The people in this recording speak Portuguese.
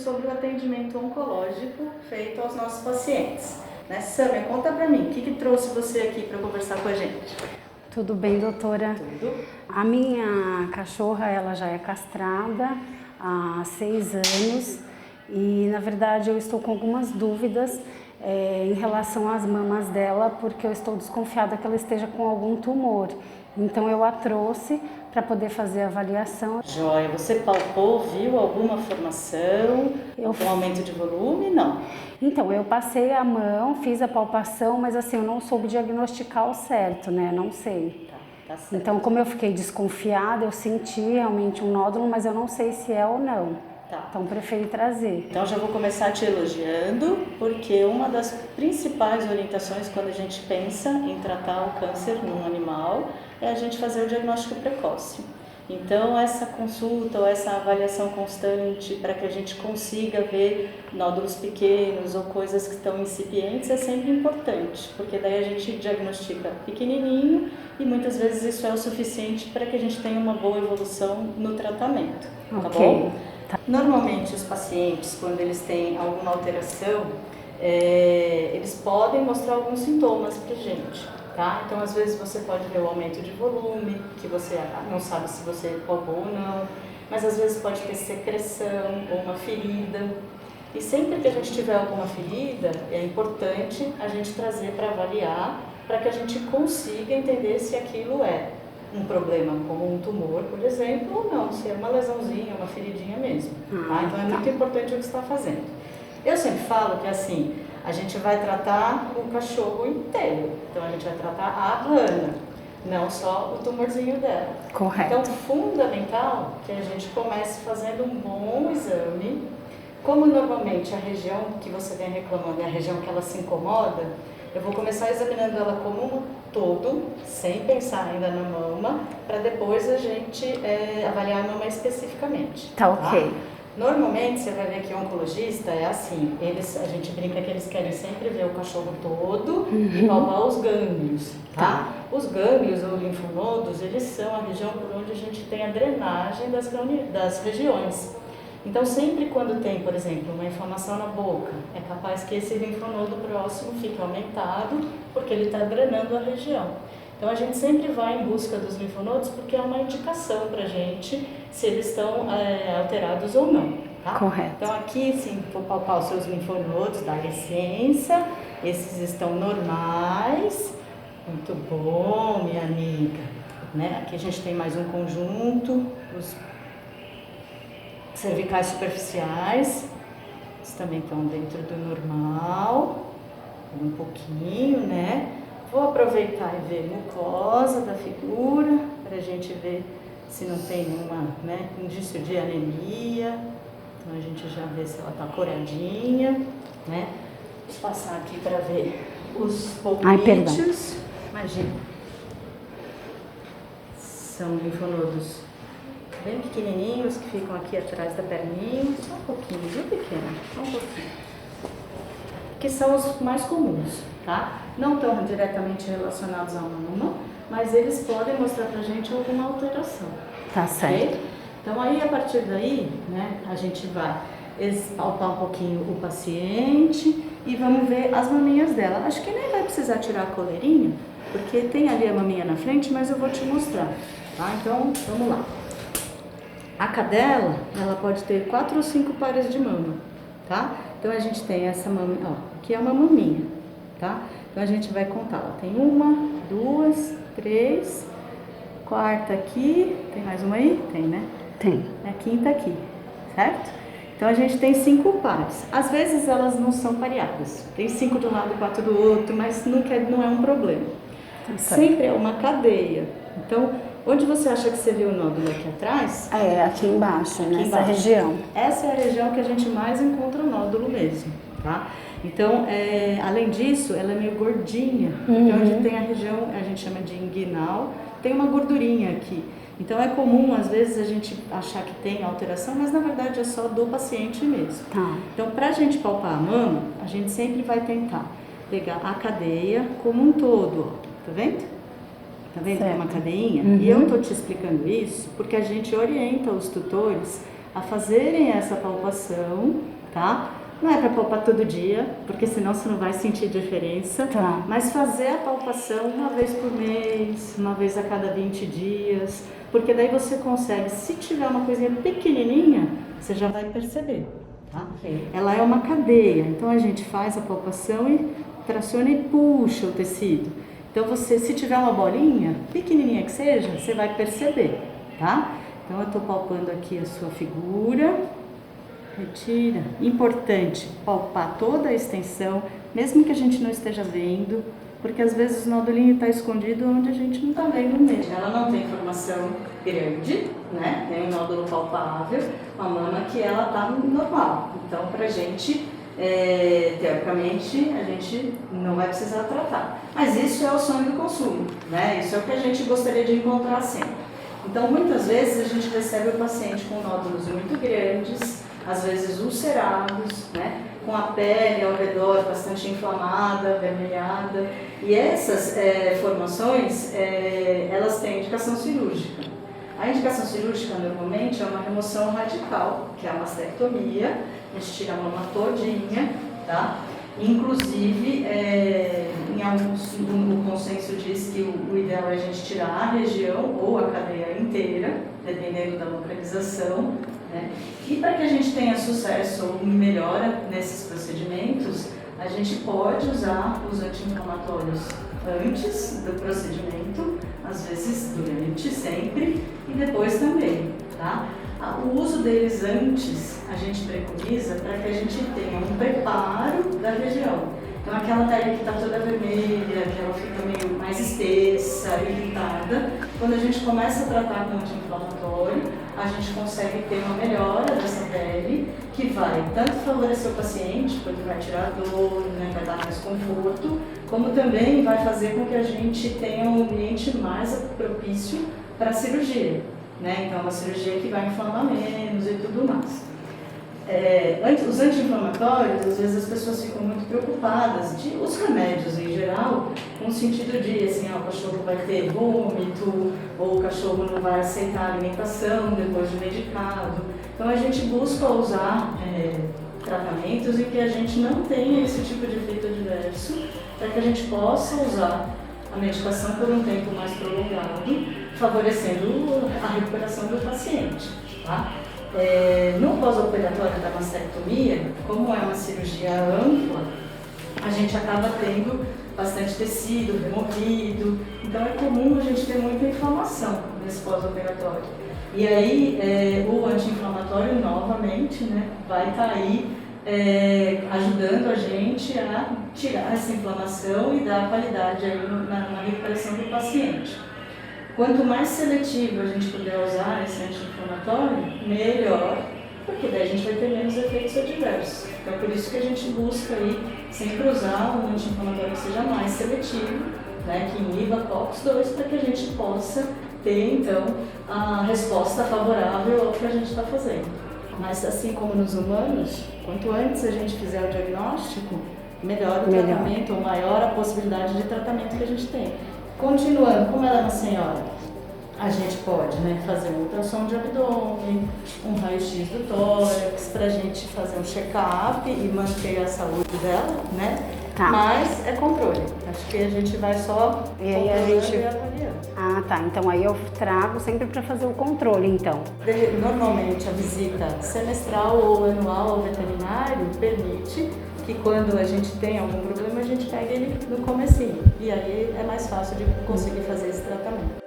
sobre o atendimento oncológico feito aos nossos pacientes. Né, Sâmia, conta pra mim, o que trouxe você aqui para conversar com a gente? Tudo bem, doutora? Tudo. A minha cachorra, ela já é castrada há 6 anos e, na verdade, eu estou com algumas dúvidas em relação às mamas dela, porque eu estou desconfiada que ela esteja com algum tumor. Então, eu a trouxe para poder fazer a avaliação. Joia, você palpou, viu alguma formação, algum aumento de volume? Não. Então, eu passei a mão, fiz a palpação, mas assim, eu não soube diagnosticar ao certo, né? Não sei. Tá certo. Então, como eu fiquei desconfiada, eu senti realmente um nódulo, mas eu não sei se é ou não. Tá. Então, preferi trazer. Então, já vou começar te elogiando, porque uma das principais orientações quando a gente pensa em tratar o câncer num animal é a gente fazer o diagnóstico precoce. Então, essa consulta ou essa avaliação constante para que a gente consiga ver nódulos pequenos ou coisas que estão incipientes é sempre importante, porque daí a gente diagnostica pequenininho e muitas vezes isso é o suficiente para que a gente tenha uma boa evolução no tratamento, tá bom? Tá. Normalmente os pacientes, quando eles têm alguma alteração, eles podem mostrar alguns sintomas pra gente, tá? Então às vezes você pode ver o aumento de volume, que você não sabe se você palpou ou não, mas às vezes pode ter secreção ou uma ferida. E sempre que a gente tiver alguma ferida, é importante a gente trazer para avaliar, para que a gente consiga entender se aquilo é um problema como um tumor, por exemplo, ou não, se é uma lesãozinha, uma feridinha mesmo, tá? Então é muito importante o que você está fazendo. Eu sempre falo que assim, a gente vai tratar o cachorro inteiro, então a gente vai tratar a rana, não só o tumorzinho dela. Correto. Então, fundamental que a gente comece fazendo um bom exame. Como normalmente a região que você vem reclamando é a região que ela se incomoda, eu vou começar examinando ela como um todo, sem pensar ainda na mama, para depois a gente avaliar a mama especificamente. Tá ok. Normalmente você vai ver que o oncologista é assim, a gente brinca que eles querem sempre ver o cachorro todo e palpar os gânglios, tá? Os gânglios ou linfonodos, eles são a região por onde a gente tem a drenagem das regiões. Então, sempre quando tem, por exemplo, uma inflamação na boca, é capaz que esse linfonodo próximo fique aumentado, porque ele está drenando a região. Então, a gente sempre vai em busca dos linfonodos, porque é uma indicação para a gente se eles estão alterados ou não. Tá? Correto. Então, aqui, sim, vou palpar os seus linfonodos, dá licença, esses estão normais. Muito bom, minha amiga. Né? Aqui a gente tem mais um conjunto, os cervicais superficiais, eles também estão dentro do normal, um pouquinho, né? Vou aproveitar e ver mucosa da figura, para a gente ver se não tem nenhuma, né, indício de anemia. Então a gente já vê se ela está coradinha, né? Vou passar aqui para ver os políticos. Imagina. São linfonodos bem pequenininhos, que ficam aqui atrás da perninha, só um pouquinho, bem pequeno, só um pouquinho. Que são os mais comuns, tá? Não estão diretamente relacionados à mama, mas eles podem mostrar pra gente alguma alteração. Tá certo. Okay? Então aí, a partir daí, né, a gente vai palpar um pouquinho o paciente e vamos ver as maminhas dela. Acho que nem vai precisar tirar a coleirinha, porque tem ali a maminha na frente, mas eu vou te mostrar, tá? Então, vamos lá. A cadela, ela pode ter 4 ou 5 pares de mama, tá? Então a gente tem essa mama, ó, aqui é uma maminha, tá? Então a gente vai contar, ó, tem 1, 2, 3, quarta aqui, tem mais uma aí? Tem, né? Tem. A quinta aqui, certo? Então a gente tem 5 pares. Às vezes elas não são pareadas, tem 5 de um lado e 4 do outro, mas não é um problema. Sempre é uma cadeia. Então, onde você acha que você viu o nódulo aqui atrás? É, aqui embaixo, aqui nessa embaixo. região. Essa é a região que a gente mais encontra o nódulo mesmo, tá? Então, além disso, ela é meio gordinha. Então, onde tem a região, a gente chama de inguinal, tem uma gordurinha aqui. Então, é comum, às vezes, a gente achar que tem alteração, mas na verdade é só do paciente mesmo. Tá. Então, pra gente palpar a mama, a gente sempre vai tentar pegar a cadeia como um todo, ó. Tá vendo? Tá vendo que é uma cadeinha? E eu tô te explicando isso porque a gente orienta os tutores a fazerem essa palpação, tá? Não é para palpar todo dia, porque senão você não vai sentir diferença. Tá. Mas fazer a palpação uma vez por mês, uma vez a cada 20 dias, porque daí você consegue, se tiver uma coisinha pequenininha, você já vai perceber, tá? Ela é uma cadeia, então a gente faz a palpação e traciona e puxa o tecido. Então você, se tiver uma bolinha, pequenininha que seja, você vai perceber, tá? Então eu estou palpando aqui a sua figura. Retira. Importante palpar toda a extensão, mesmo que a gente não esteja vendo, porque às vezes o nodulinho está escondido onde a gente não está vendo mesmo. Ela não tem formação grande, né? Tem um nódulo palpável, uma mama que ela está normal. Então, pra gente, teoricamente, a gente não vai precisar tratar. Mas isso é o sonho do consumo, né? Isso é o que a gente gostaria de encontrar sempre. Então, muitas vezes a gente recebe o paciente com nódulos muito grandes, às vezes ulcerados, né, com a pele ao redor bastante inflamada, avermelhada. E essas formações, elas têm indicação cirúrgica. A indicação cirúrgica normalmente é uma remoção radical, que é a mastectomia. A gente tira a mama todinha, tá? Inclusive, em alguns, o consenso diz que o ideal é a gente tirar a região ou a cadeia inteira, dependendo da localização, né? E para que a gente tenha sucesso ou melhora nesses procedimentos, a gente pode usar os anti-inflamatórios antes do procedimento, às vezes durante, sempre, e depois também, tá? O uso deles antes, a gente preconiza para que a gente tenha um preparo da região. Então aquela pele que está toda vermelha, que ela fica meio mais espessa, irritada, quando a gente começa a tratar com anti-inflamatório, a gente consegue ter uma melhora dessa pele, que vai tanto favorecer o paciente, porque vai tirar a dor, né, vai dar mais conforto, como também vai fazer com que a gente tenha um ambiente mais propício para a cirurgia, né? Então, uma cirurgia que vai inflamar menos e tudo mais. Os anti-inflamatórios, às vezes as pessoas ficam muito preocupadas, os remédios em geral, com o sentido de, assim, o cachorro vai ter vômito, ou o cachorro não vai aceitar a alimentação depois de medicado. Então a gente busca usar tratamentos em que a gente não tenha esse tipo de efeito adverso, para que a gente possa usar a medicação por um tempo mais prolongado, favorecendo a recuperação do paciente, tá? No pós-operatório da mastectomia, como é uma cirurgia ampla, a gente acaba tendo bastante tecido removido, então é comum a gente ter muita inflamação nesse pós-operatório. E aí o anti-inflamatório novamente, né, vai estar aí ajudando a gente a tirar essa inflamação e dar qualidade aí na recuperação do paciente. Quanto mais seletivo a gente puder usar esse anti-inflamatório, melhor, porque daí a gente vai ter menos efeitos adversos. Então é por isso que a gente busca aí sempre usar um anti-inflamatório que seja mais seletivo, né, que iniba COX-2, para que a gente possa ter então a resposta favorável ao que a gente está fazendo. Mas assim como nos humanos, quanto antes a gente fizer o diagnóstico, melhor o tratamento, ou maior a possibilidade de tratamento que a gente tem. Continuando, como ela é uma senhora, a gente pode, né, fazer um ultrassom de abdômen, um raio-x do tórax, para a gente fazer um check-up e manter a saúde dela, né? Tá. Mas é controle. Acho que a gente vai só controlando e avaliando. Ah, tá. Então aí eu trago sempre para fazer o controle, então. Normalmente a visita semestral ou anual ao veterinário permite que quando a gente tem algum problema, a gente pega ele no comecinho. E aí é mais fácil de conseguir fazer esse tratamento.